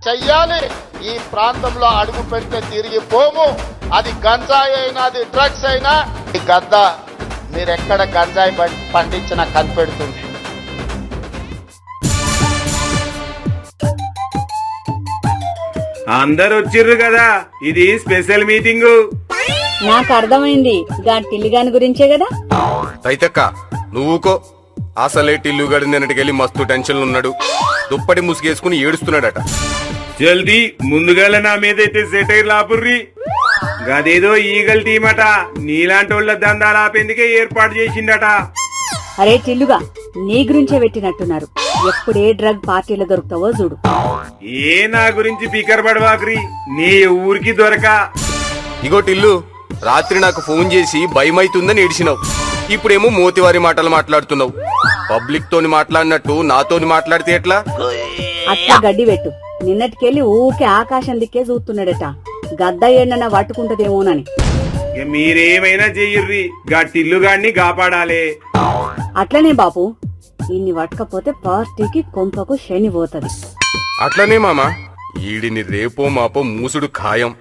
చెయ్యాలి. ఈ ప్రాంతంలో అడుగు పెడితే తిరిగి పోము. అది గంజాయి అయినా అది డ్రగ్స్ అయినా ఈ గద్ద మీరెక్కడ గంజాయి పండించినా కనిపెడుతుంది. అందరు వచ్చిర్రు కదా, ఇది స్పెషల్ మీటింగ్. నాకు అర్థమైంది, గా టిల్లిగాని గురించే కదా. రైతక్క నువ్వుకో, అసలే టిల్లుగాడి నిన్నటికెళ్ళి మస్తు టెన్షన్ ఉన్నాడు. దుప్పటి ముసుగేసుకుని ఏడుస్తున్నాడట. జల్దీ ముందుగాల నా మీదైతే సెటైర్ లాపుర్రి. గదేదో ఈగల్ టీమట నీలాంటి వాళ్ళ దందాలు ఆపేందుకే ఏర్పాటు చేసిండట. అరే టిల్లుగా, నీ గురించే పెట్టినట్టున్నారు. ఎప్పుడే డ్రగ్ పార్టీలో దొరుకుతావో చూడు. ఏ నా గురించి పికర్ పడవాక్రి, నీ ఊరికి దొరక. ఇగో టిల్లు, రాత్రి నాకు ఫోన్ చేసి భయమైతుందని ఏడిసినావు. ఇప్పుడేమో మోతివారి మాటలు మాట్లాడుతున్నావు. పబ్లిక్ తోని మాట్లాడినట్టు నాతోని మాట్లాడితే ఎట్లా? అట్లా గడ్డి పెట్టు. నిన్నటికెళ్ళి ఊకే ఆకాశం దిక్కే చూస్తున్నాడట, గద్ద ఏడన్నా పట్టుకుంటదేమోనని. ఇక మీరేమైనా చెయ్యర్రి, గట్టిల్లుగాడిని కాపాడాలే. అట్లనే బాపు, ఇన్ని పట్టకపోతే పార్టీకి కొంపకు శని పోతది. అట్లనే మామా, ఈడిని రేపో మాపో మూసుడు ఖాయం.